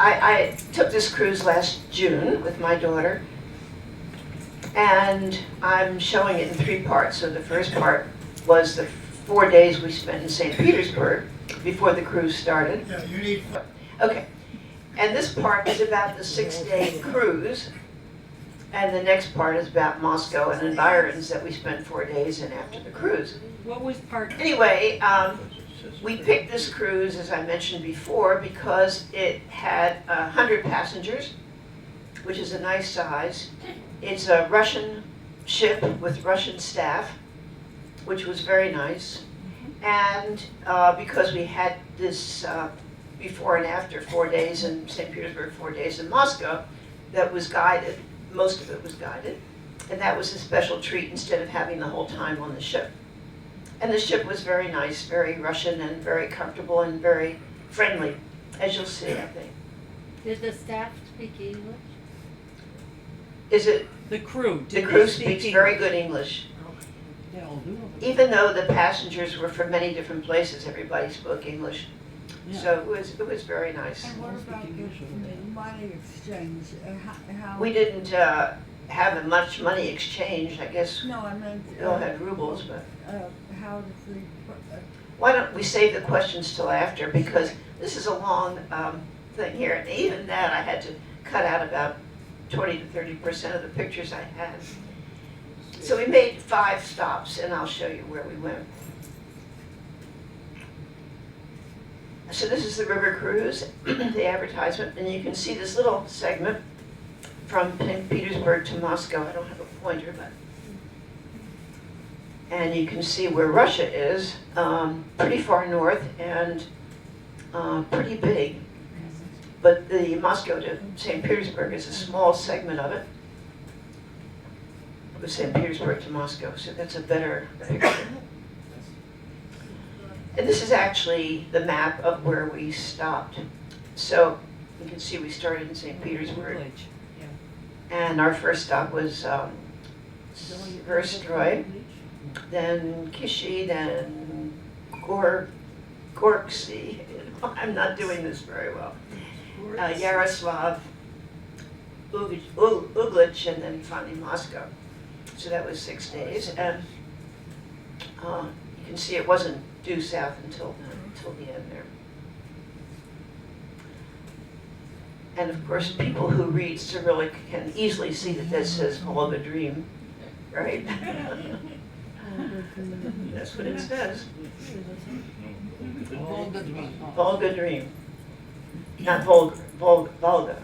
I took this cruise last June with my daughter, and I'm showing it in 3 parts. So the first part was the 4 days we spent in St. Petersburg before the cruise started. Yeah, you need. Okay, and this part is about the 6-day cruise, and the next part is about Moscow and environs that we spent 4 days in after the cruise. What was part? Anyway, we picked this cruise, as I mentioned before, because it had 100 passengers, which is a nice size. It's a Russian ship with Russian staff, which was very nice. And because we had this before and after 4 days in St. Petersburg, 4 days in Moscow, that was guided. Most of it was guided. And that was a special treat instead of having the whole time on the ship. And the ship was very nice, very Russian, and very comfortable and very friendly, as you'll see, I think. Did the staff speak English? Is it? The crew. The crew speaks very good English. They all do. Even though the passengers were from many different places, everybody spoke English. Yeah. So it was very nice. And what about the money exchange? How? We didn't have much money exchange, I guess. No, I meant. We all had rubles, but How did we? why don't we save the questions till after, because this is a long thing here, and even that I had to cut out about 20 to 30% of the pictures I had. So we made 5 stops, and I'll show you where we went. So this is the river cruise, the advertisement, and you can see this little segment from St. Petersburg to Moscow. I don't have a pointer, but. And you can see where Russia is, pretty far north and pretty big. But the Moscow to St. Petersburg is a small segment of it. It was St. Petersburg to Moscow, so that's a better picture. And this is actually the map of where we stopped. So you can see we started in St. Petersburg. And our first stop was Verstroy, then Kishi, then Gorksy. I'm not doing this very well. Yaroslav, Uglich, and then finally Moscow. So that was 6 days. And you can see it wasn't due south until the end there. And of course, people who read Cyrillic can easily see that this says Volga Dream, right? That's what it says. Volga Dream. Volga Dream. Not Volga.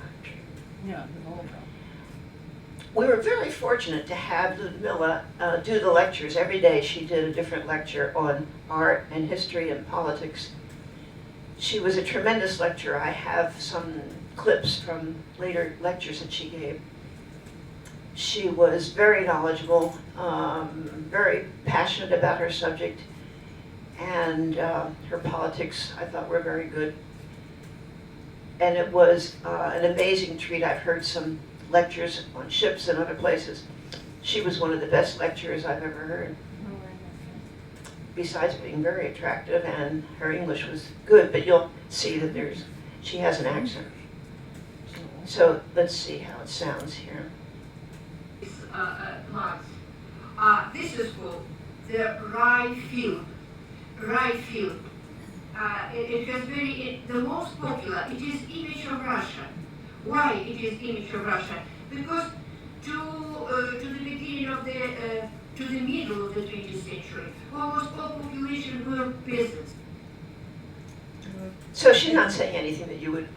Yeah, the Volga. We were very fortunate to have Ludmilla do the lectures. Every day she did a different lecture on art and history and politics. She was a tremendous lecturer. I have some clips from later lectures that she gave. She was very knowledgeable, very passionate about her subject, and her politics, I thought, were very good. And it was an amazing treat. I've heard some lectures on ships and other places. She was one of the best lecturers I've ever heard. Besides being very attractive, and her English was good, but you'll see that she has an accent. So let's see how it sounds here. This is called the rye field. Rye field. It has the most popular. It is image of Russia. Why it is image of Russia? Because to the beginning of to the middle of the 20th century, almost all population were peasants. So she's not saying anything that you would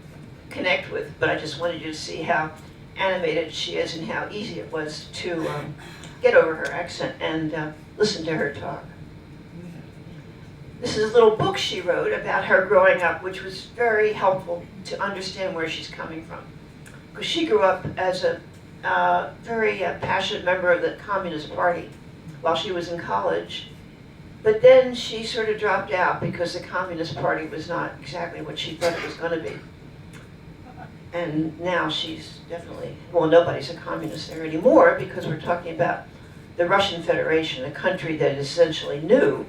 connect with, but I just wanted you to see how animated she is and how easy it was to get over her accent and listen to her talk. This is a little book she wrote about her growing up, which was very helpful to understand where she's coming from. Because she grew up as a very passionate member of the Communist Party while she was in college. But then she sort of dropped out because the Communist Party was not exactly what she thought it was going to be. And now she's definitely, well, nobody's a communist there anymore because we're talking about the Russian Federation, a country that is essentially new.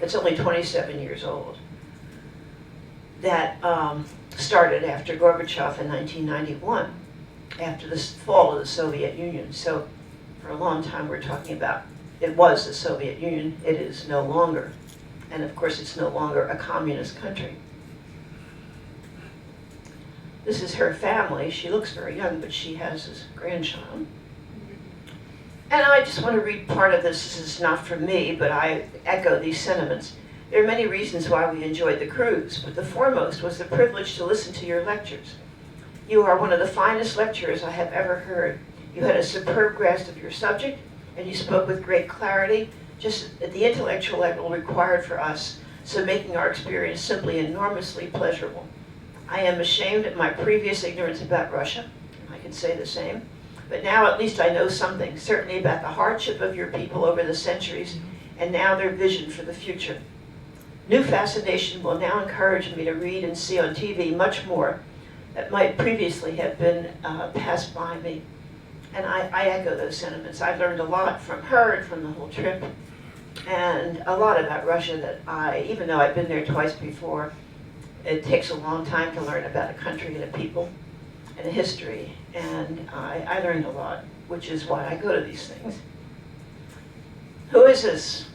It's only 27 years old. that started after Gorbachev in 1991, after the fall of the Soviet Union. So for a long time we're talking about it was the Soviet Union, it is no longer. And of course it's no longer a communist country. This is her family. She looks very young, but she has this grandchild. And I just want to read part of this. This is not from me, but I echo these sentiments. There are many reasons why we enjoyed the cruise, but the foremost was the privilege to listen to your lectures. You are one of the finest lecturers I have ever heard. You had a superb grasp of your subject, and you spoke with great clarity, just at the intellectual level required for us, so making our experience simply enormously pleasurable. I am ashamed of my previous ignorance about Russia. I can say the same. But now at least I know something, certainly about the hardship of your people over the centuries, and now their vision for the future. New fascination will now encourage me to read and see on TV much more that might previously have been passed by me. And I echo those sentiments. I've learned a lot from her and from the whole trip, and a lot about Russia that even though I've been there twice before, it takes a long time to learn about a country and a people and a history. And I learned a lot, which is why I go to these things. Who is this?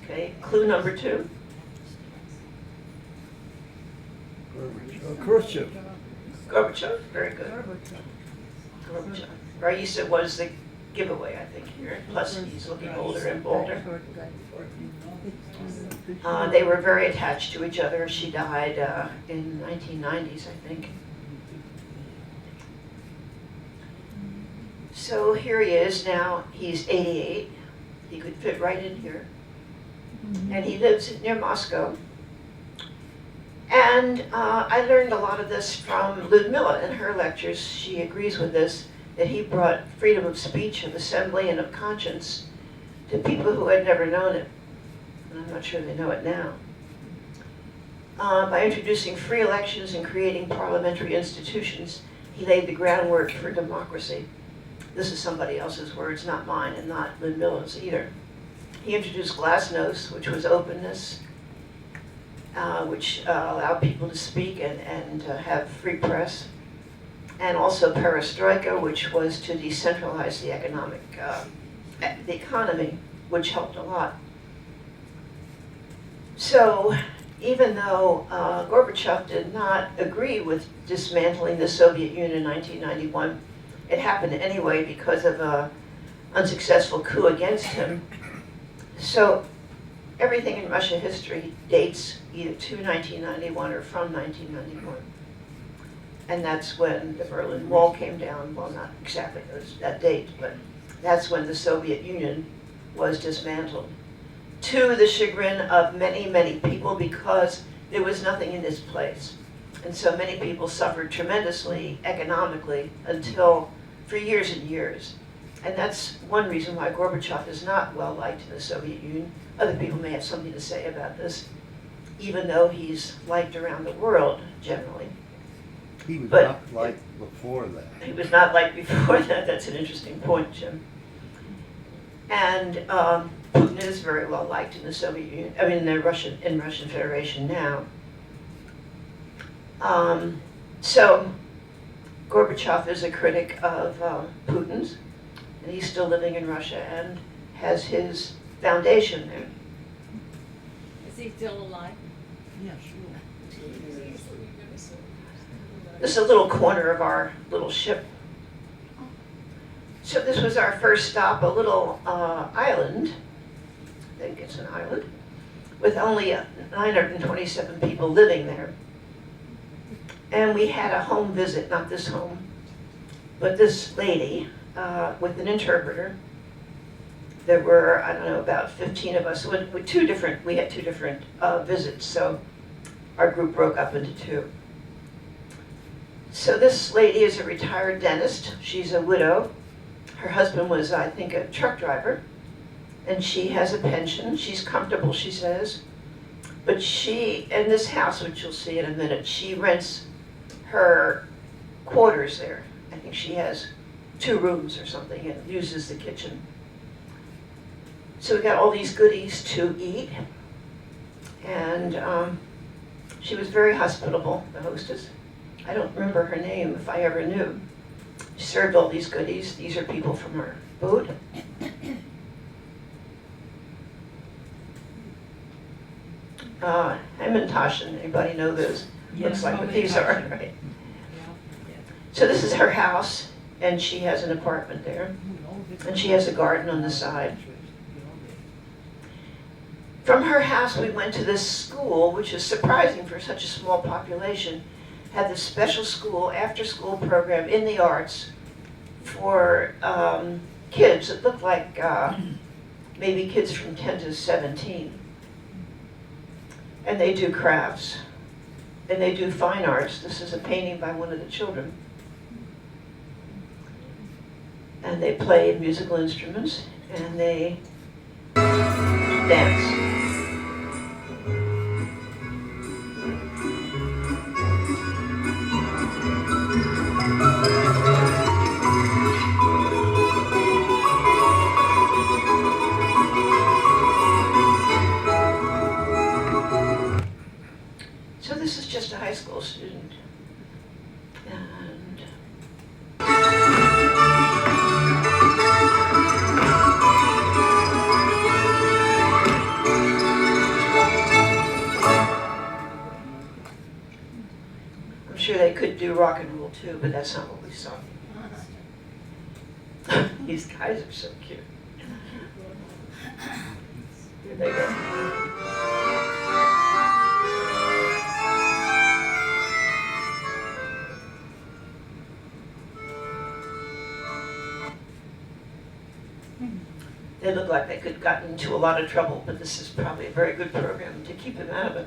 Okay, clue number 2. Khrushchev. Gorbachev, very good. Gorbachev. Raisa was the giveaway, I think, here. Plus, he's looking older and bolder. They were very attached to each other. She died in the 1990s, I think. So here he is now. He's 88. He could fit right in here. And he lives near Moscow. And I learned a lot of this from Ludmilla in her lectures. She agrees with this, that he brought freedom of speech, of assembly, and of conscience to people who had never known it. And I'm not sure they know it now. By introducing free elections and creating parliamentary institutions, he laid the groundwork for democracy. This is somebody else's words, not mine, and not Ludmilla's either. He introduced glasnost, which was openness, which allowed people to speak and have free press, and also perestroika, which was to decentralize the the economy, which helped a lot. So even though Gorbachev did not agree with dismantling the Soviet Union in 1991, it happened anyway because of an unsuccessful coup against him. So everything in Russia history dates either to 1991 or from 1991. And that's when the Berlin Wall came down. Well, not exactly that date, but that's when the Soviet Union was dismantled. To the chagrin of many, many people, because there was nothing in its place. And so many people suffered tremendously economically for years and years. And that's one reason why Gorbachev is not well liked in the Soviet Union. Other people may have something to say about this, even though he's liked around the world generally. He was But- not like before that. He was not liked before that. That's an interesting point, Jim. And Putin is very well liked in the Soviet Union. I mean, in Russian Federation now. So Gorbachev is a critic of Putin's, and he's still living in Russia and has his foundation there. Is he still alive? Yeah, sure. This is a little corner of our little ship. So this was our first stop, a little island, I think it's an island, with only 927 people living there. And we had a home visit, not this home, but this lady with an interpreter. There were, I don't know, about 15 of us. We had two different visits, so our group broke up into two. So this lady is a retired dentist. She's a widow. Her husband was, I think, a truck driver. And she has a pension. She's comfortable, she says. But she, in this house, which you'll see in a minute, she rents her quarters there. I think she has 2 rooms or something and uses the kitchen. So we got all these goodies to eat. And she was very hospitable, the hostess. I don't remember her name, if I ever knew. She served all these goodies. These are people from our boat. Hamantaschen, anybody know those? Looks like what these are, right? So this is her house, and she has an apartment there, and she has a garden on the side. From her house, we went to this school, which is surprising for such a small population, had this special school, after-school program in the arts for kids that looked like maybe kids from 10 to 17. And they do crafts, and they do fine arts. This is a painting by one of the children. And they play musical instruments, and they dance. So this is just a high school student. And I'm sure they could do rock and roll too, but that's not what we saw. These guys are so cute. Here they go. They look like they could have gotten into a lot of trouble, but this is probably a very good program to keep them out of it.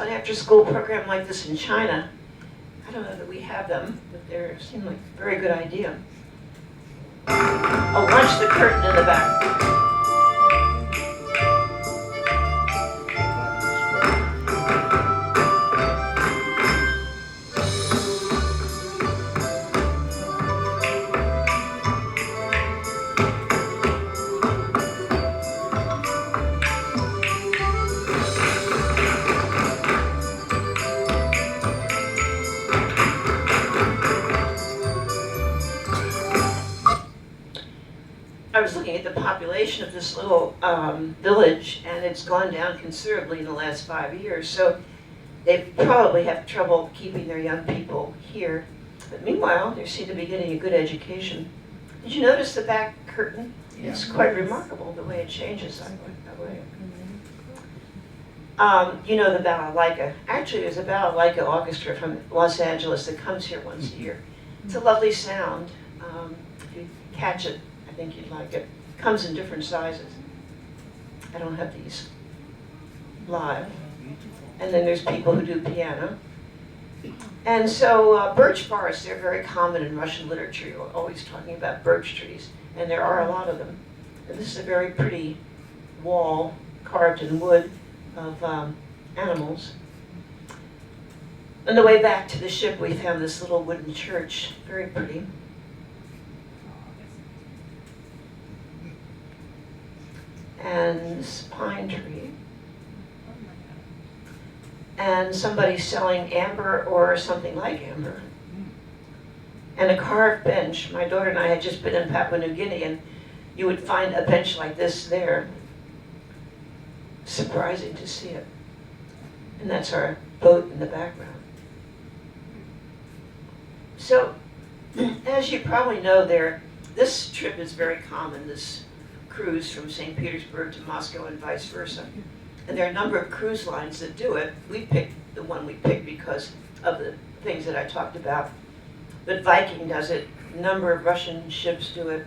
After-school program like this in China. I don't know that we have them, but they seem like a very good idea. Oh, watch the curtain in the back. I was looking at the population of this little village, and it's gone down considerably in the last 5 years. So they probably have trouble keeping their young people here. But meanwhile, they seem to be getting a good education. Did you notice the back curtain? Yeah. It's quite remarkable the way it changes that way. You know the balalaika. Actually, there's a balalaika orchestra from Los Angeles that comes here once a year. It's a lovely sound. If you catch it, I think you'd like it. Comes in different sizes. I don't have these live. And then there's people who do piano. And so birch forests, they're very common in Russian literature. You're always talking about birch trees, and there are a lot of them. And this is a very pretty wall carved in wood of animals. On the way back to the ship, we found this little wooden church, very pretty. And this pine tree. And somebody selling amber or something like amber. And a carved bench. My daughter and I had just been in Papua New Guinea, and you would find a bench like this there. Surprising to see it. And that's our boat in the background. So, as you probably know, this trip is very common, this cruise from St. Petersburg to Moscow and vice versa. And there are a number of cruise lines that do it. We picked the one we picked because of the things that I talked about. But Viking does it, a number of Russian ships do it.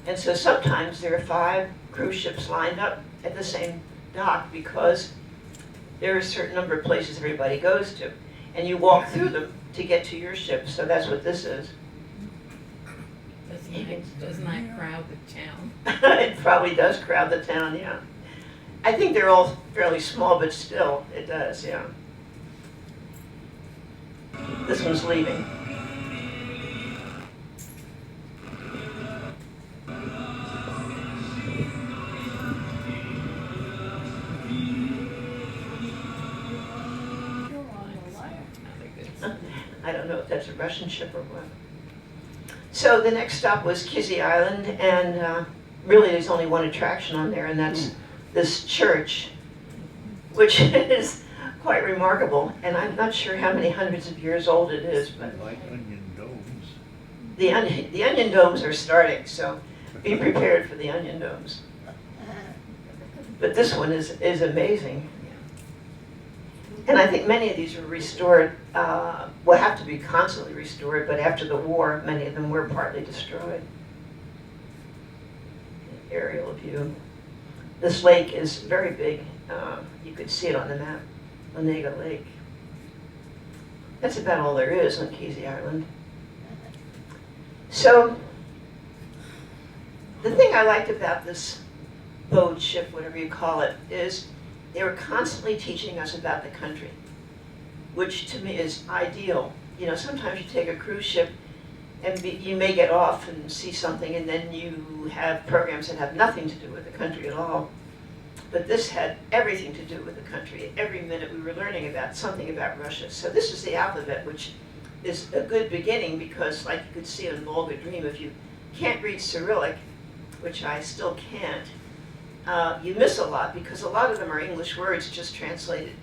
And so sometimes there are 5 cruise ships lined up at the same dock because there are a certain number of places everybody goes to, and you walk through them to get to your ship, so that's what this is. Doesn't that crowd the town? It probably does crowd the town, yeah. I think they're all fairly small, but still, it does, yeah. This one's leaving. I don't know if that's a Russian ship or what. So the next stop was Kizzy Island, and really there's only one attraction on there, and that's this church, which is quite remarkable, and I'm not sure how many hundreds of years old it is, but Like onion domes. the onion domes are starting, so be prepared for the onion domes. But this one is amazing. And I think many of these were restored, will have to be constantly restored, but after the war, many of them were partly destroyed. Aerial view. This lake is very big. You could see it on the map, Onega Lake. That's about all there is on Kizzy Island. So, the thing I liked about this boat, ship, whatever you call it, is they were constantly teaching us about the country, which to me is ideal. You know, sometimes you take a cruise ship and you may get off and see something, and then you have programs that have nothing to do with the country at all. But this had everything to do with the country. Every minute we were learning about something about Russia. So this is the alphabet, which is a good beginning because, like you could see in Volga Dream, if you can't read Cyrillic, which I still can't, you miss a lot because a lot of them are English words just translated.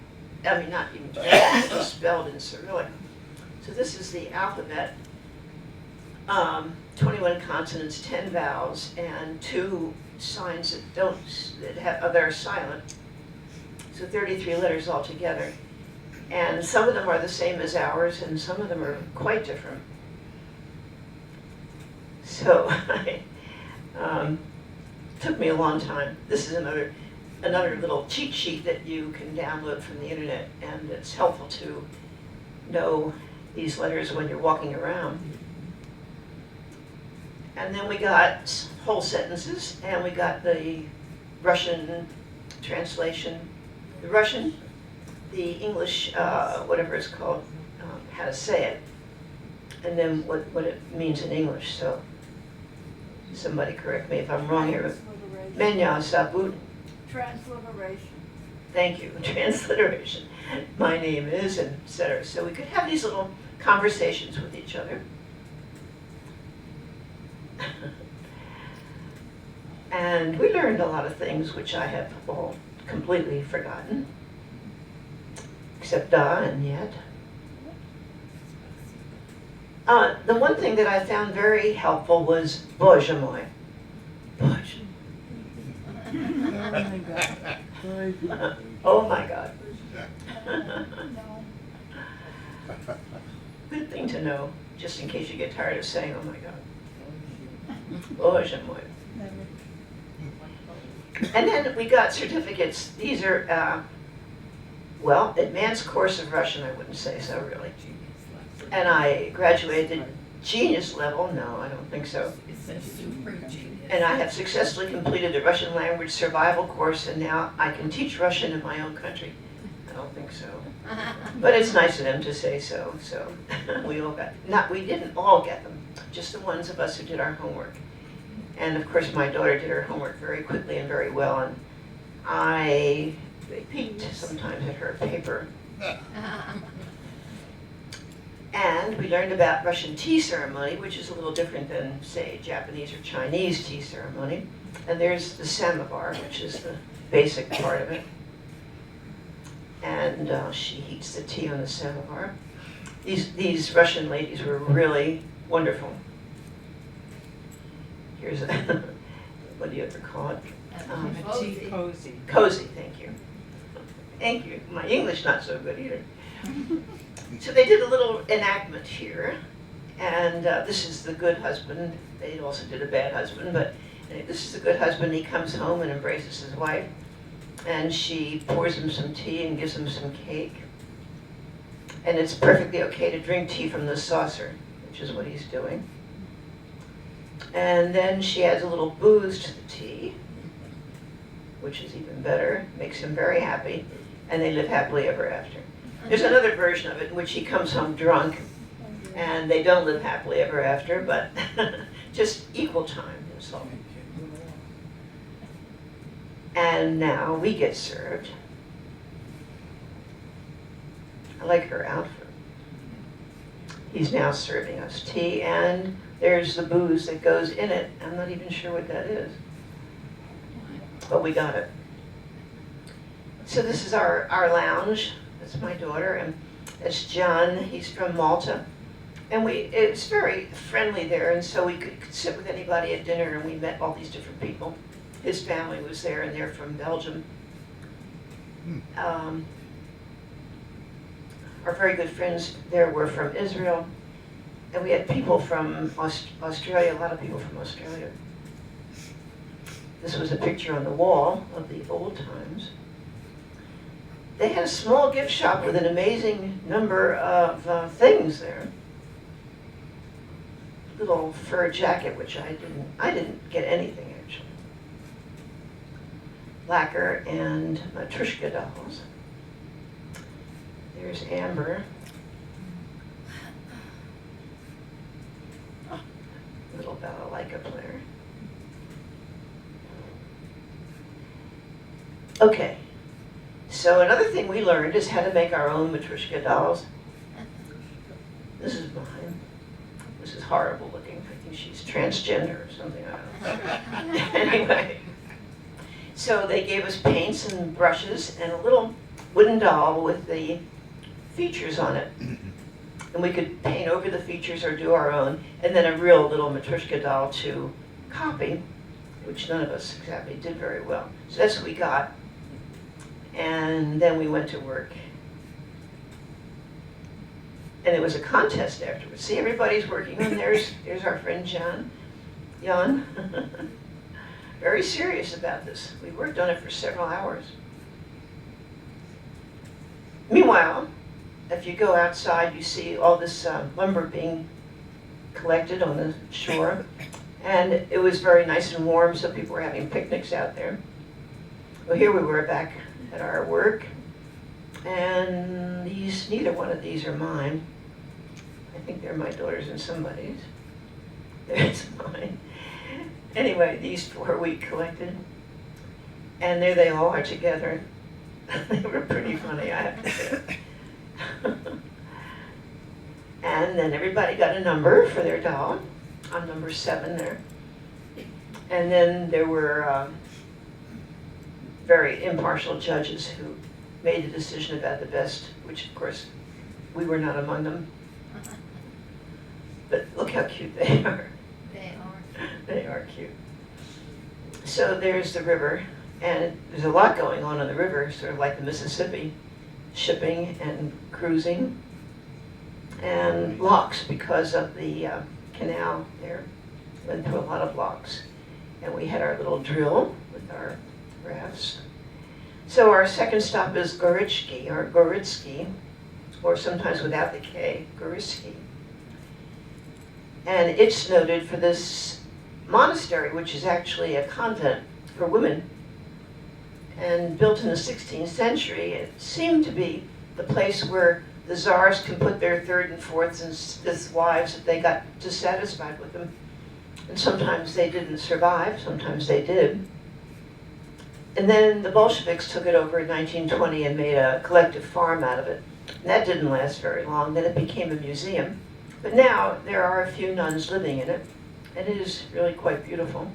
I mean, not even translated, just spelled in Cyrillic. So this is the alphabet. 21 consonants, 10 vowels, and 2 signs that are silent. So 33 letters altogether. And some of them are the same as ours, and some of them are quite different. So took me a long time. This is another little cheat sheet that you can download from the internet, and it's helpful to know these letters when you're walking around. And then we got whole sentences, and we got the Russian translation, the Russian, the English, whatever it's called, how to say it, and then what it means in English. So somebody correct me if I'm wrong here. Menya Sabut. Transliteration. Thank you, transliteration. My name is, and etc. So we could have these little conversations with each other. And we learned a lot of things which I have all completely forgotten, except da and yet. The one thing that I found very helpful was Bozhe moi. Bozhe. Oh my God. Good thing to know, just in case you get tired of saying, oh my God. Bozhe moi. And then we got certificates. These are, well, advanced course of Russian, I wouldn't say so really. And I graduated genius level. No, I don't think so. It says super genius. And I have successfully completed the Russian language survival course, and now I can teach Russian in my own country. I don't think so. But it's nice of them to say so. So we all got, we didn't all get them, just the ones of us who did our homework. And of course my daughter did her homework very quickly and very well, and I peeked sometimes at her paper. And we learned about Russian tea ceremony, which is a little different than, say, Japanese or Chinese tea ceremony. And there's the samovar, which is the basic part of it. And she heats the tea on the samovar. These Russian ladies were really wonderful. Here's a, what do you ever call it? A tea cozy. Cozy, thank you. Thank you. My English not so good either. So they did a little enactment here, and this is the good husband. They also did a bad husband, but this is the good husband. He comes home and embraces his wife. and she pours him some tea and gives him some cake. And it's perfectly okay to drink tea from the saucer, which is what he's doing. And then she adds a little booze to the tea, which is even better, makes him very happy, and they live happily ever after. There's another version of it in which he comes home drunk, and they don't live happily ever after, but just equal time and so. And now we get served. I like her outfit. He's now serving us tea, and there's the booze that goes in it. I'm not even sure what that is, but we got it. So this is our lounge. That's my daughter, and that's John. He's from Malta. And it's very friendly there, and so we could sit with anybody at dinner, and we met all these different people. His family was there, and they're from Belgium. Our very good friends there were from Israel, and we had people from Australia, a lot of people from Australia. This was a picture on the wall of the old times. They had a small gift shop with an amazing number of things there. Little fur jacket, which I didn't get anything actually. Lacquer and Matryoshka dolls. There's Amber. Little balalaika player. Okay, so another thing we learned is how to make our own Matryoshka dolls. This is mine. This is horrible looking. I think she's transgender or something, I don't know. Anyway, so they gave us paints and brushes and a little wooden doll with the features on it. And we could paint over the features or do our own, and then a real little Matryoshka doll to copy, which none of us exactly did very well. So that's what we got. And then we went to work. And it was a contest afterwards. See, everybody's working, and there's our friend Jan. Very serious about this. We worked on it for several hours. Meanwhile, if you go outside, you see all this lumber being collected on the shore. And it was very nice and warm, so people were having picnics out there. Well, here we were back at our work. And neither one of these are mine. I think they're my daughter's and somebody's. There's mine. Anyway, these four we collected. And there they all are together. They were pretty funny, I have to say. And then everybody got a number for their doll. I'm number 7 there. And then there were very impartial judges who made the decision about the best, which of course we were not among them. But look how cute they are. They are. They are cute. So there's the river, and there's a lot going on the river, sort of like the Mississippi, shipping and cruising, and locks because of the canal there. Went through a lot of locks. And we had our little drill with our rafts. So our second stop is Goritsky, or Goritsky, or sometimes without the K, Goritsky. And it's noted for this monastery, which is actually a convent for women. And built in the 16th century, it seemed to be the place where the czars can put their 3rd and 4th and 5th wives if they got dissatisfied with them. And sometimes they didn't survive, sometimes they did. And then the Bolsheviks took it over in 1920 and made a collective farm out of it. And that didn't last very long. Then it became a museum. But now there are a few nuns living in it, and it is really quite beautiful.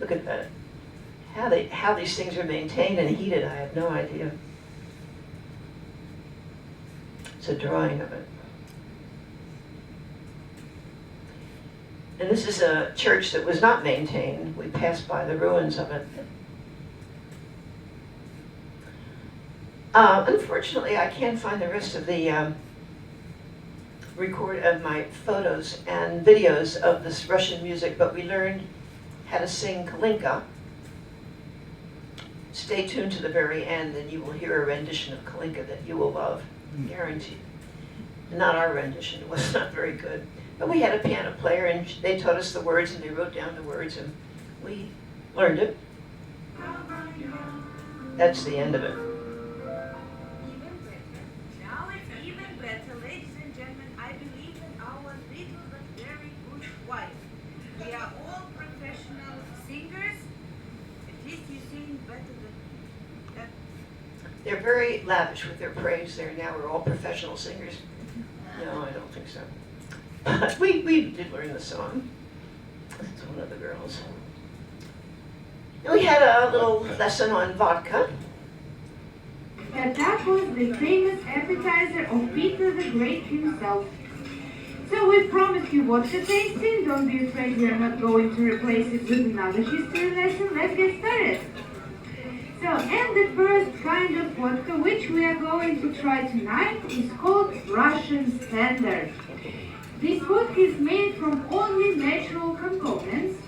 Look at that. How these things are maintained and heated, I have no idea. It's a drawing of it. And this is a church that was not maintained. We passed by the ruins of it. Unfortunately, I can't find the rest of the record of my photos and videos of this Russian music, but we learned had to sing Kalinka. Stay tuned to the very end and you will hear a rendition of Kalinka that you will love, guaranteed. Not our rendition, it was not very good. But we had a piano player and they taught us the words and they wrote down the words and we learned it. That's the end of it. Even better. Now it's even better, ladies and gentlemen. I believe in our little but very good wife. We are all professional singers. At least you sing better than that. They're very lavish with their praise there now. We're all professional singers. No, I don't think so. But we did learn the song. That's one of the girls. And we had a little lesson on vodka. That was the famous appetizer of Peter the Great himself. So we promised you vodka tasting. Don't be afraid, we are not going to replace it with another history lesson. Let's get started. So, and the first kind of vodka which we are going to try tonight is called Russian Standard. This vodka is made from only natural components.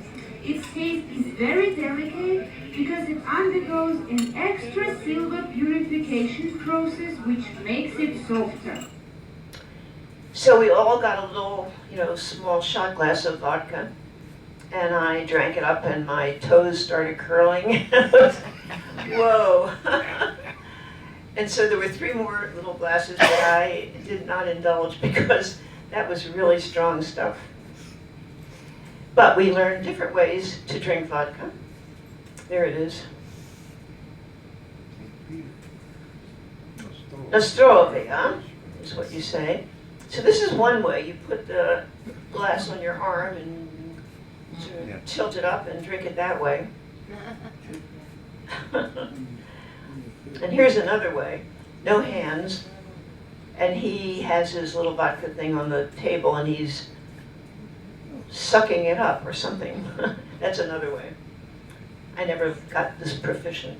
Its taste is very delicate because it undergoes an extra silver purification process which makes it softer. So we all got a little, small shot glass of vodka. And I drank it up and my toes started curling. Whoa. And so there were 3 more little glasses that I did not indulge because that was really strong stuff. But we learned different ways to drink vodka. There it is. Nostrovia is what you say. So this is one way. You put the glass on your arm and tilt it up and drink it that way. And here's another way. No hands. And he has his little vodka thing on the table and he's sucking it up or something. That's another way. I never got this proficient.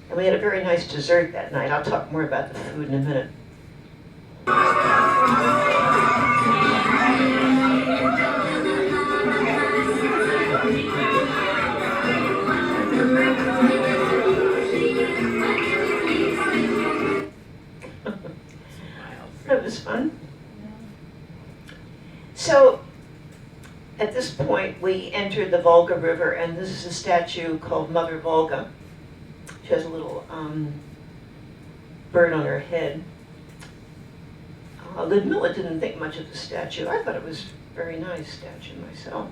And we had a very nice dessert that night. I'll talk more about the food in a minute. That was fun. So, at this point, we entered the Volga River, and this is a statue called Mother Volga. She has a little bird on her head. Ludmilla didn't think much of the statue. I thought it was a very nice statue myself.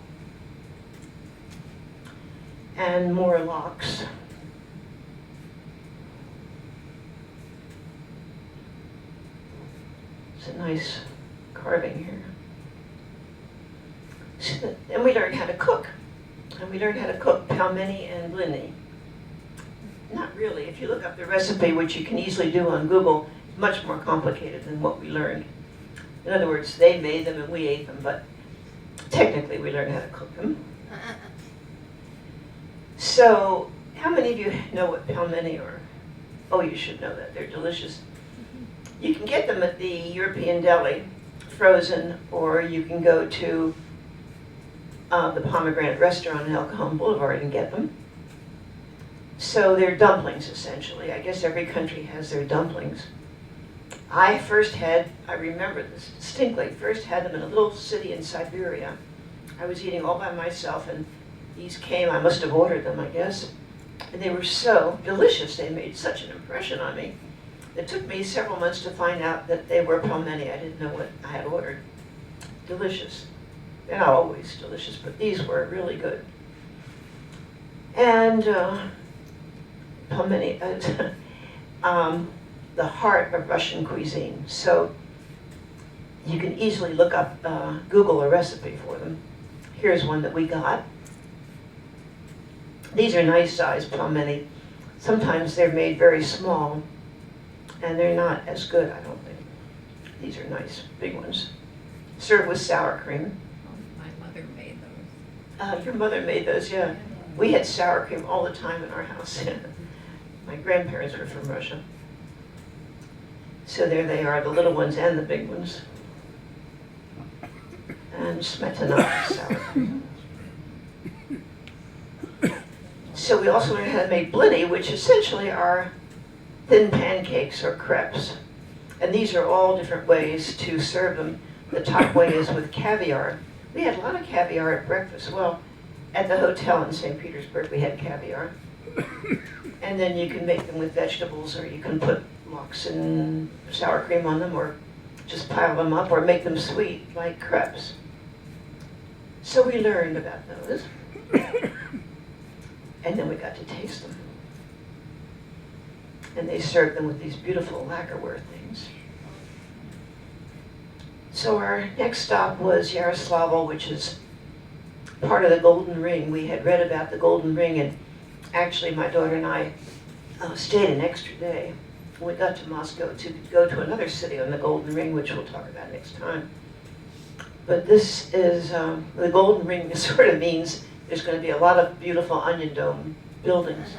And more locks. It's a nice carving here. And we learned how to cook. And we learned how to cook pelmeni and blini. Not really. If you look up the recipe, which you can easily do on Google, it's much more complicated than what we learned. In other words, they made them and we ate them, but technically we learned how to cook them. So, how many of you know what pelmeni are? Oh, you should know that. They're delicious. You can get them at the European Deli, frozen, or you can go to the Pomegranate Restaurant in El Cajon Boulevard and get them. So they're dumplings, essentially. I guess every country has their dumplings. I remember this distinctly, first had them in a little city in Siberia. I was eating all by myself, and these came, I must have ordered them, I guess. And they were so delicious, they made such an impression on me. It took me several months to find out that they were pelmeni. I didn't know what I had ordered. Delicious. They're not always delicious, but these were really good. And pelmeni, the heart of Russian cuisine. So you can easily look up, Google a recipe for them. Here's one that we got. These are nice sized pelmeni. Sometimes they're made very small, and they're not as good, I don't think. These are nice, big ones. Served with sour cream. My mother made those. Your mother made those, yeah. We had sour cream all the time in our house. My grandparents were from Russia. So there they are, the little ones and the big ones. and smetana sour cream. So we also learned how to make blini, which essentially are thin pancakes or crepes. And these are all different ways to serve them. The top way is with caviar. We had a lot of caviar at breakfast. Well, at the hotel in St. Petersburg, we had caviar. And then you can make them with vegetables, or you can put lox and sour cream on them, or just pile them up, or make them sweet like crepes. So we learned about those. And then we got to taste them. And they served them with these beautiful lacquerware things. So our next stop was Yaroslav, which is part of the Golden Ring. We had read about the Golden Ring, and actually my daughter and I stayed an extra day. We got to Moscow to go to another city on the Golden Ring, which we'll talk about next time. But this is, the Golden Ring sort of means there's going to be a lot of beautiful onion dome buildings.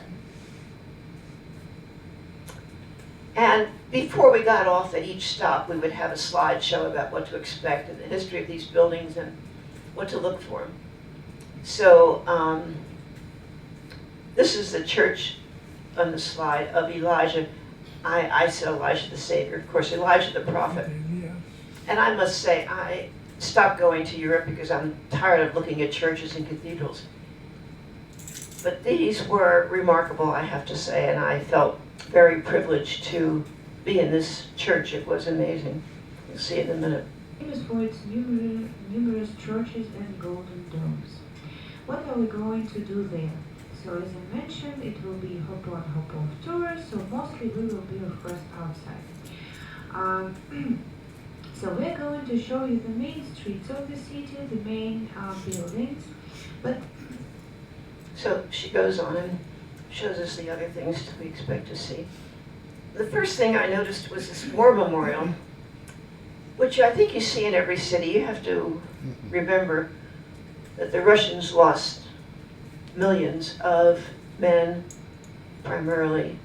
And before we got off at each stop, we would have a slideshow about what to expect and the history of these buildings and what to look for. So this is the church on the slide of Elijah. I said Elijah the Savior, of course, Elijah the prophet. And I must say, I stopped going to Europe because I'm tired of looking at churches and cathedrals. But these were remarkable, I have to say, and I felt very privileged to be in this church. It was amazing. You'll see it in a minute. Famous for its numerous churches and golden domes. What are we going to do there? So as I mentioned, it will be hop-on, hop-off tours, so mostly we will be, of course, outside. So we're going to show you the main streets of the city, the main buildings, but... So she goes on and shows us the other things we expect to see. The first thing I noticed was this war memorial, which I think you see in every city. You have to remember that the Russians lost millions of men, primarily,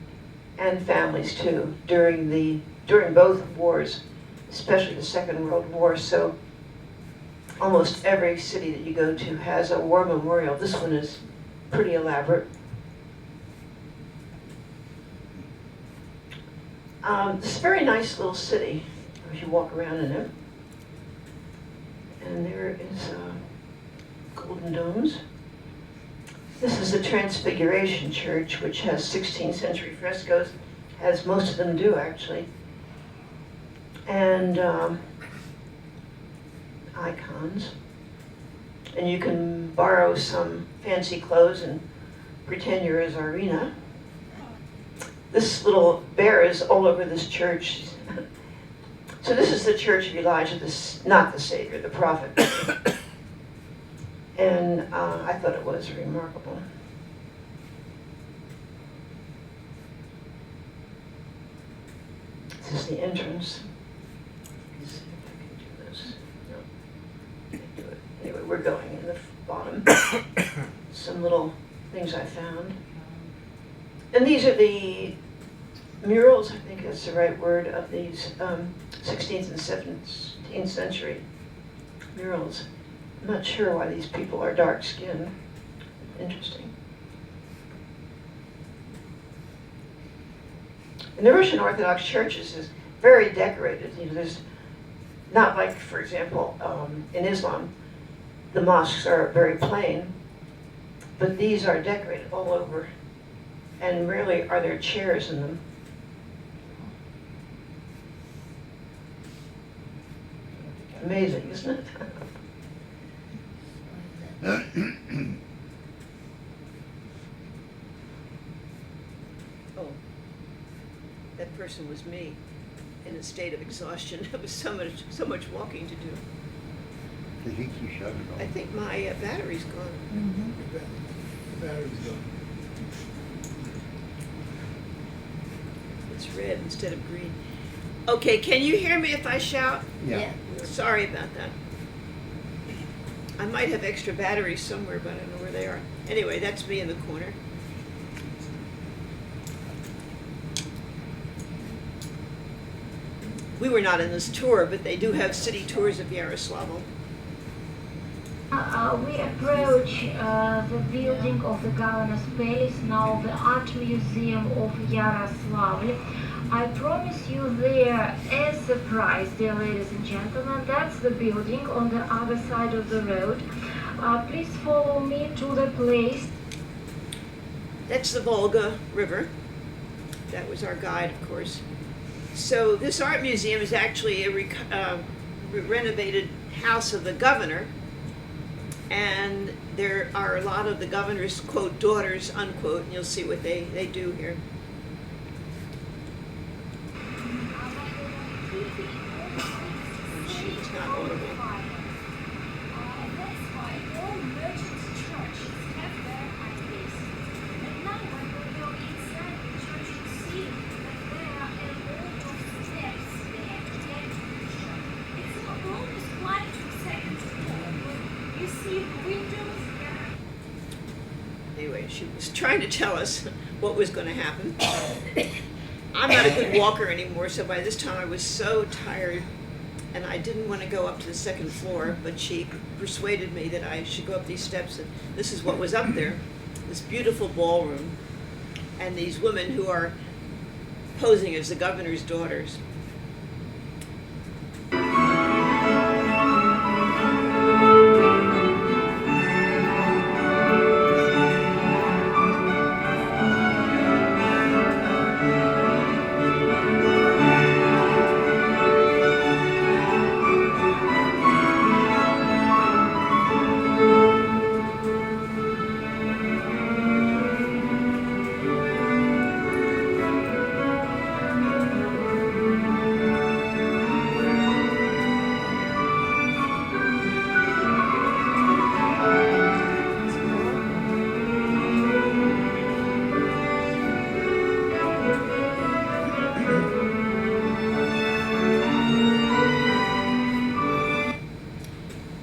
and families too, during both wars, especially the Second World War. So almost every city that you go to has a war memorial. This one is pretty elaborate. It's a very nice little city as you walk around in it. And there is golden domes. This is the Transfiguration Church, which has 16th century frescoes, as most of them do actually. And icons. And you can borrow some fancy clothes and pretend you're a czarina. This little bear is all over this church. So this is the church of Elijah, not the Savior, the prophet. And I thought it was remarkable. This is the entrance. Let's see if I can do this. No, can't do it. Anyway, we're going in the bottom. Some little things I found. And these are the murals, I think that's the right word, of these 16th and 17th century murals. I'm not sure why these people are dark-skinned. Interesting. And the Russian Orthodox churches is very decorated. You know, there's not like, for example, in Islam, the mosques are very plain, but these are decorated all over, and rarely are there chairs in them. Amazing, isn't it? Oh, that person was me in a state of exhaustion. It was so much walking to do. I think you shut it off. I think my battery's gone. The battery's gone. It's red instead of green. Okay, can you hear me if I shout? Yeah. Sorry about that. I might have extra batteries somewhere, but I don't know where they are. Anyway, that's me in the corner. We were not in this tour, but they do have city tours of Yaroslav. We approach the building of the governor's palace, now the Art Museum of Yaroslav. I promise you there a surprise, dear ladies and gentlemen. That's the building on the other side of the road. Please follow me to the place. That's the Volga River. That was our guide, of course. So this art museum is actually a renovated house of the governor, and there are a lot of the governor's, quote, daughters, unquote, and you'll see what they do here. She's not audible. Anyway, she was trying to tell us what was going to happen. I'm not a good walker anymore, so by this time I was so tired and I didn't want to go up to the second floor, but she persuaded me that I should go up these steps, and this is what was up there, this beautiful ballroom, and these women who are posing as the governor's daughters.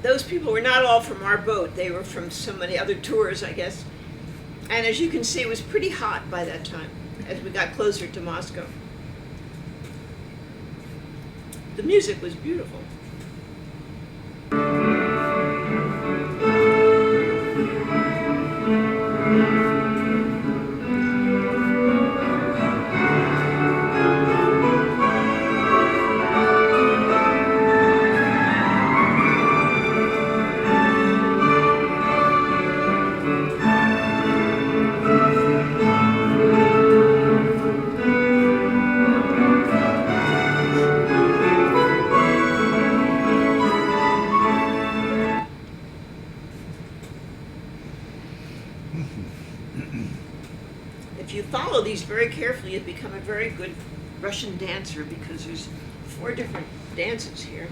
Those people were not all from our boat. They were from so many other tours, I guess. And as you can see, it was pretty hot by that time as we got closer to Moscow. The music was beautiful. If you follow these very carefully, you become a very good Russian dancer, because there's 4 different dances here.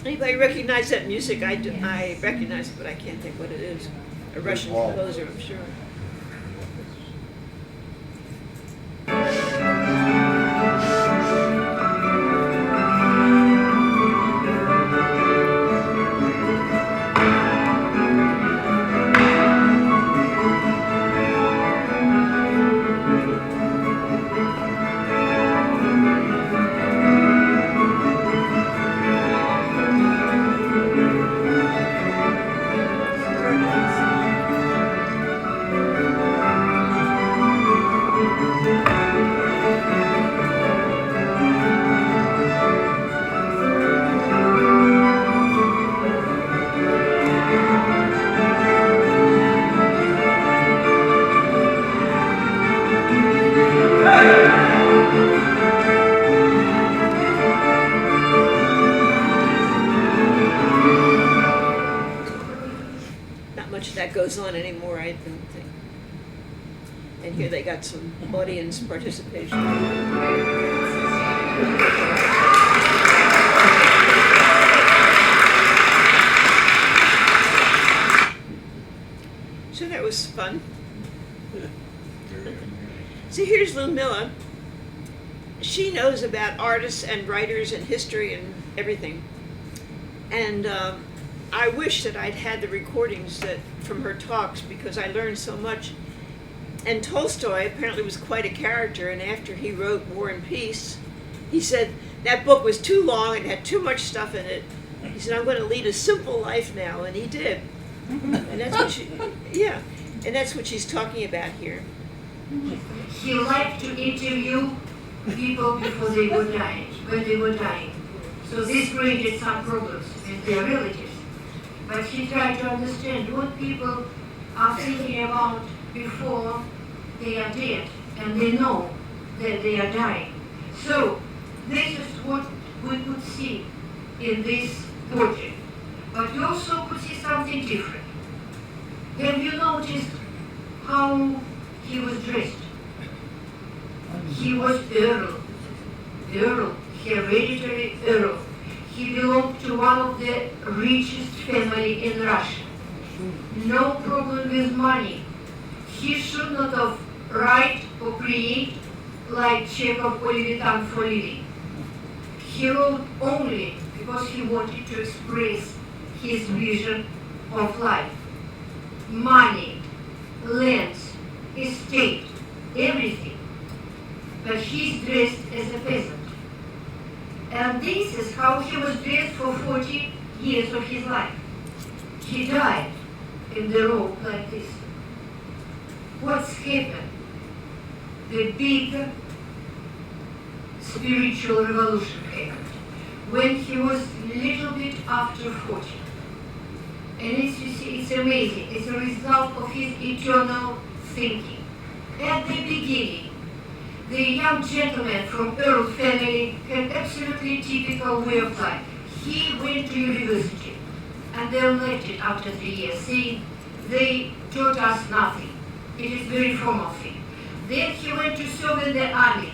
Anybody recognize that music? I do. I recognize it, but I can't think what it is. A Russian composer, I'm sure. Goes on anymore, I don't think. And And here they got some audience participation. So that was fun. So here's Ludmilla. She knows about artists and writers and history and everything. And I wish that I'd had the recordings from her talks, because I learned so much. And Tolstoy apparently was quite a character, and after he wrote War and Peace, he said that book was too long and had too much stuff in it. He said, I'm going to lead a simple life now, and he did. And that's what and that's what she's talking about here. He liked to interview people before they were dying, when they were dying. So this created some problems with their relatives. But he tried to understand what people are thinking about before they are dead, and they know that they are dying. So this is what we could see in this portrait. But you also could see something different. Have you noticed how he was dressed? He was Earl, hereditary Earl. He belonged to one of the richest family in Russia. No problem with money. He should not have write or create like Chekhov or Levitan for living. He wrote only because he wanted to express his vision of life. Money, lands, estate, everything. But he's dressed as a peasant. And this is how he was dressed for 40 years of his life. He died in the robe like this. What's happened? The big spiritual revolution happened when he was a little bit after 40. And it's, you see, it's amazing. It's a result of his eternal thinking. At the beginning, the young gentleman from Earl family had absolutely typical way of life. He went to university, and they left it after 3 years, saying they taught us nothing. It is very formal thing. Then he went to serve in the army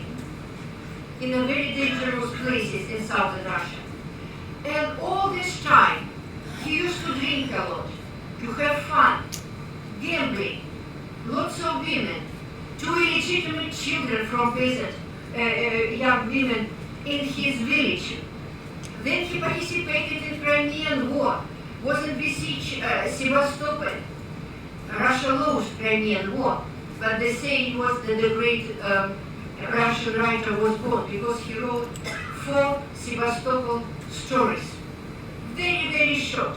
in a very dangerous places in southern Russia. And all this time, he used to drink a lot, to have fun, gambling, lots of women, 2 illegitimate children from peasant, young women in his village. Then he participated in Crimean War, was in besieged Sevastopol. Russia lost Crimean War, but they say it was the great Russian writer was born because he wrote 4 Sevastopol stories. Very, very short,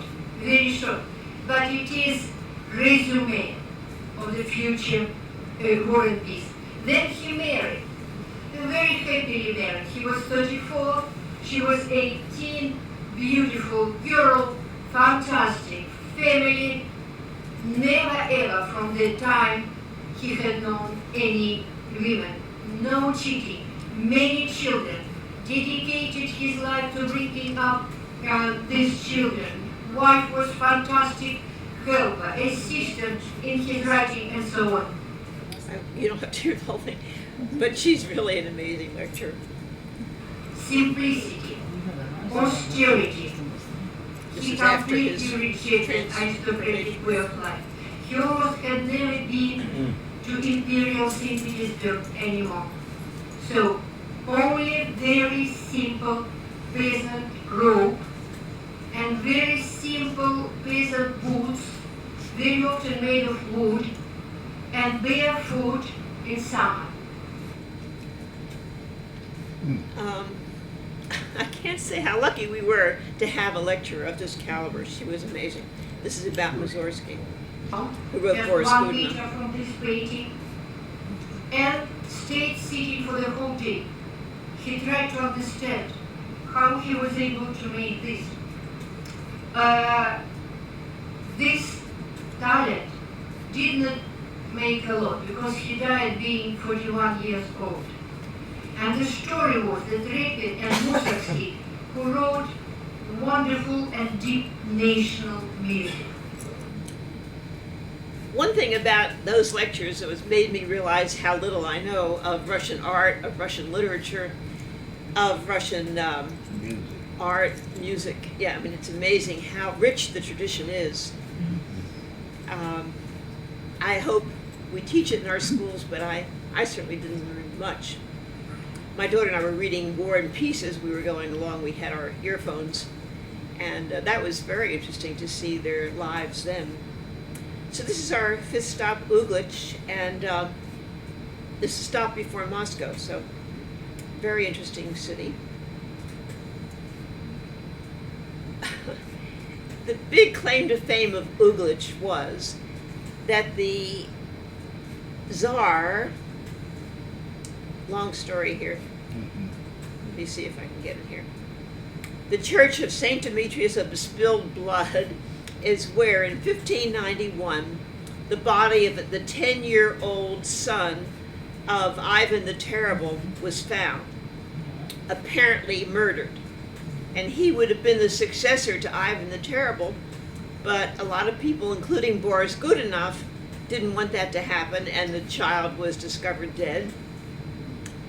but it is resume of the future War and Peace. Then he married, very happily married. He was 34, she was 18, beautiful girl, fantastic family. Never ever from the time he had known any women, no cheating, many children, dedicated his life to bringing up these children. Wife was fantastic, helper, assistant in his writing and so on. You don't have to hear the whole thing, but she's really an amazing lecturer. Simplicity, austerity. This He is after his completely rejected aristocratic way of life. He almost had never been to Imperial St Petersburg anymore. So, only very simple peasant robe and very simple peasant boots, very often made of wood, and barefoot in summer. I can't say how lucky we were to have a lecturer of this caliber. She was amazing. This is about Mussorgsky, who wrote Just Boris one Godunov. picture from this painting, and stayed sitting for the whole day. He tried to understand how he was able to make this. This talent did not make a lot because he died being 41 years old. And the story was that Repin and Mussorgsky, who wrote wonderful and deep national music. one thing about those lectures that was made me realize how little I know of Russian art, of Russian literature, of Russian Music. art, music. Yeah, I mean, it's amazing how rich the tradition is. I hope we teach it in our schools, but I certainly didn't learn much. My daughter and I were reading War and Peace as we were going along. We had our earphones, and that was very interesting to see their lives then. So this is our 5th stop, Uglitch, and this is a stop before Moscow, so very interesting city. The big claim to fame of Uglitch was that the Tsar, long story here, let me see if I can get it here. The church of St Demetrius of the Spilled Blood is where in 1591 the body of the 10-year-old son of Ivan the Terrible was found, apparently murdered. And he would have been the successor to Ivan the Terrible, but a lot of people, including Boris Godunov, didn't want that to happen, and the child was discovered dead.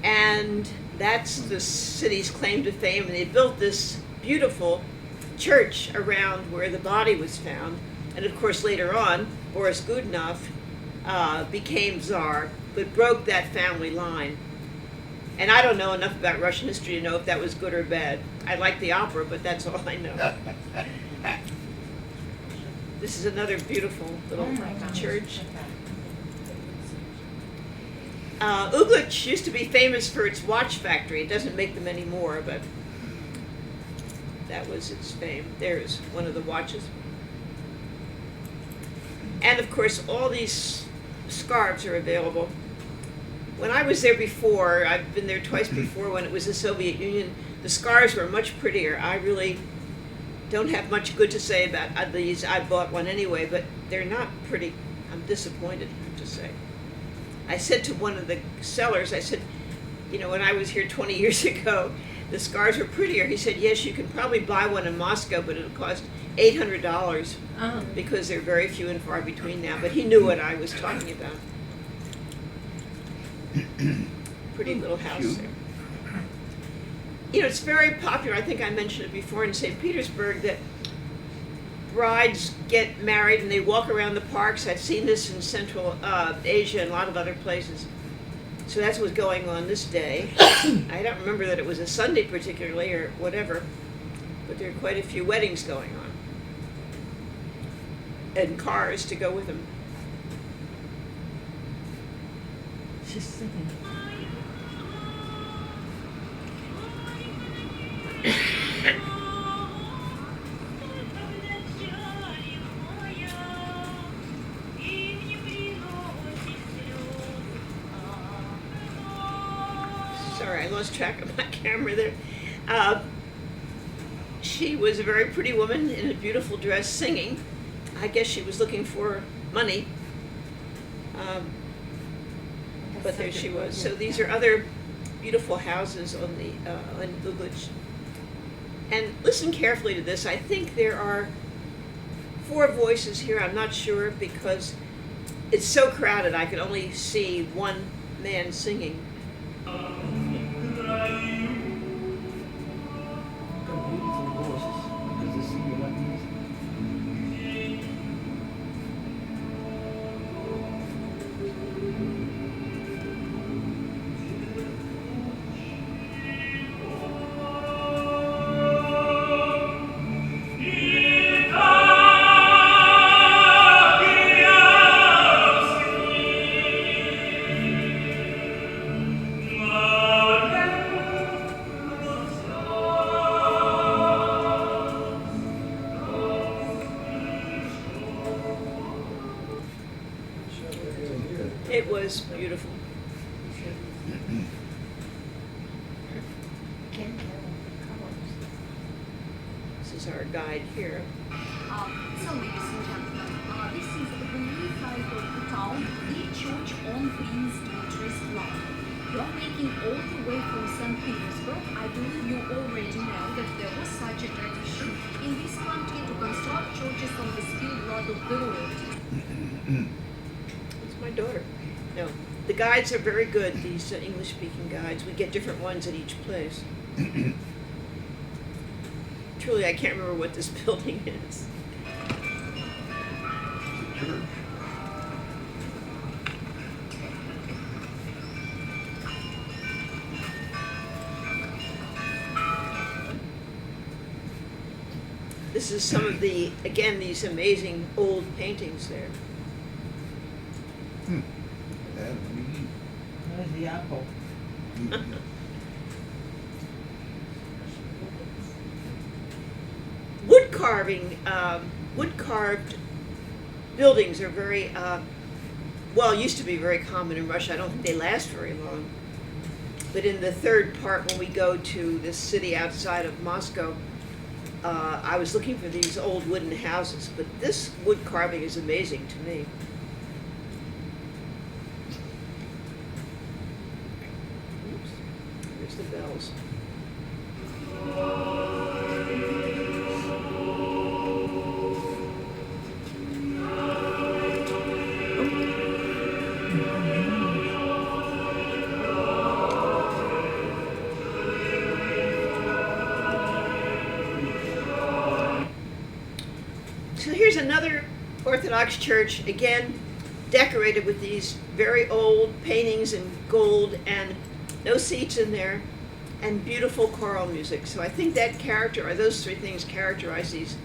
And that's the city's claim to fame, and they built this beautiful church around where the body was found. And of course, later on, Boris Godunov became Tsar, but broke that family line. And I don't know enough about Russian history to know if that was good or bad. I like the opera, but that's all I know. This is another beautiful little church. Uglitch used to be famous for its watch factory. It doesn't make them anymore, but that was its fame. There's one of the watches. And of course, all these scarves are available. When I was there before, I've been there twice before when it was the Soviet Union, the scarves were much prettier. I really don't have much good to say about these. I bought one anyway, but they're not pretty. I'm disappointed, I have to say. I said to one of the sellers, I said, you know, when I was here 20 years ago, the scarves were prettier. He said, yes, you can probably buy one in Moscow, but it'll cost $800 because they're very few and far between now. But he knew what I was talking about. Pretty little house there. You know, it's very popular. I think I mentioned it before in St. Petersburg that brides get married and they walk around the parks. I've seen this in Central Asia and a lot of other places. So that's what's going on this day. I don't remember that it was a Sunday particularly or whatever, but there are quite a few weddings going on. And cars to go with them. She's singing. Sorry, I lost track of my camera there. She was a very pretty woman in a beautiful dress singing. I guess she was looking for money. But there she was. So these are other beautiful houses on the on Uglitch. And listen carefully to this. I think there are 4 voices here. I'm not sure because it's so crowded. I could only see one man singing. It was beautiful. This is our guide here. So, ladies and gentlemen, this is the new side of the town, the church on Prince Demetrius Blood. You're making all the way from St Petersburg. I believe you already know that there was such a tradition in this country to construct churches on the spilled blood of the world. my daughter. No, the guides are very good, these English-speaking guides. We get different ones at each place. Truly, I can't remember what this building is. It's a church. This is some of the, again, these amazing old paintings there. That's neat. There's the apple. Wood carved buildings are very, used to be very common in Russia. I don't think they last very long. But in the third part, when we go to this city outside of Moscow, I was looking for these old wooden houses, but this wood carving is amazing to me. Oops, there's the bells. So here's another Orthodox church, again, decorated with these very old paintings in gold and no seats in there, and beautiful choral music. So I think that those three things characterize these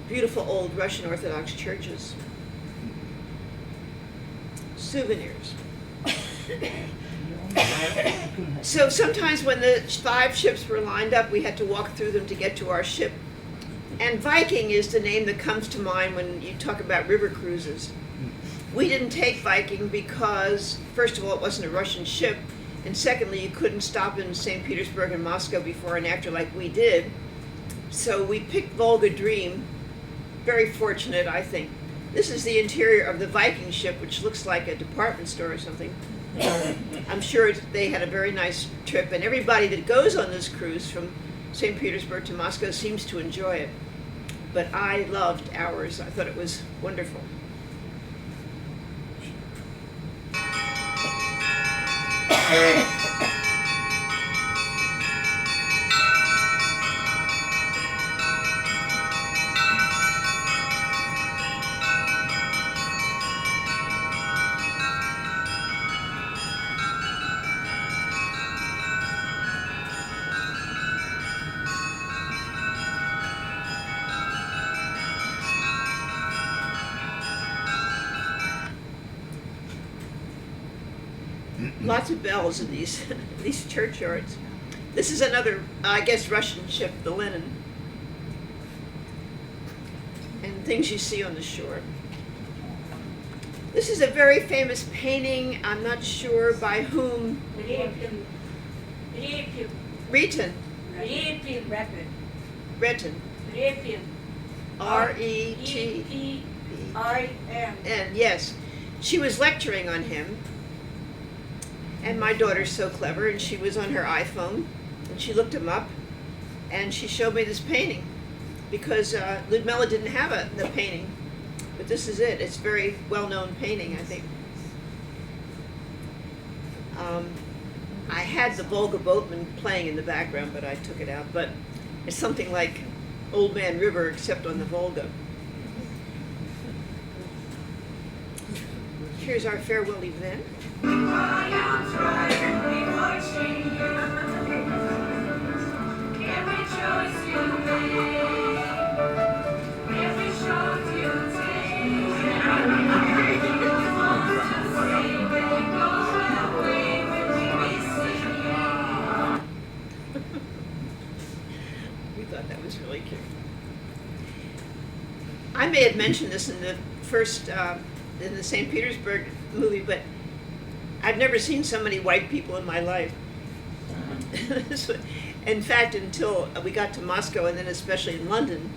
beautiful old Russian Orthodox churches. Souvenirs. So sometimes when the 5 ships were lined up, we had to walk through them to get to our ship. And Viking is the name that comes to mind when you talk about river cruises. We didn't take Viking because, first of all, it wasn't a Russian ship, and secondly, you couldn't stop in St. Petersburg and Moscow before and after like we did. So we picked Volga Dream. Very fortunate, I think. This is the interior of the Viking ship, which looks like a department store or something. I'm sure they had a very nice trip, and everybody that goes on this cruise from St. Petersburg to Moscow seems to enjoy it. But I loved ours. I thought it was wonderful. Lots of bells in these these churchyards. This is another, I guess, Russian ship, the Lenin, and things you see on the shore. This is a very famous painting. I'm not sure by whom. Retin. R-E-T-P-I-N. Yes. She was lecturing on him. And my daughter's so clever, and she was on her iPhone, and she looked him up, and she showed me this painting, because Ludmilla didn't have the painting, but this is it. It's a very well-known painting, I think. I had the Volga boatman playing in the background, but I took it out. But it's something like Old Man River, except on the Volga. Here's our farewell event. We thought that was really cute. I may have mentioned this in the first, in the St. Petersburg movie, but I've never seen so many white people in my life. In fact, until we got to Moscow, and then especially in London,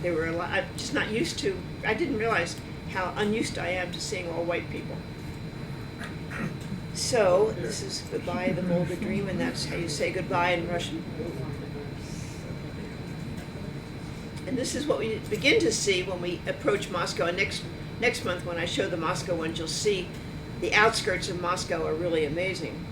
there were a lot. I'm just not used to. I didn't realize how unused I am to seeing all white people. So this is Goodbye, the Volga Dream, and that's how you say goodbye in Russian. And this is what we begin to see when we approach Moscow. And next next month when I show the Moscow ones, you'll see the outskirts of Moscow are really amazing.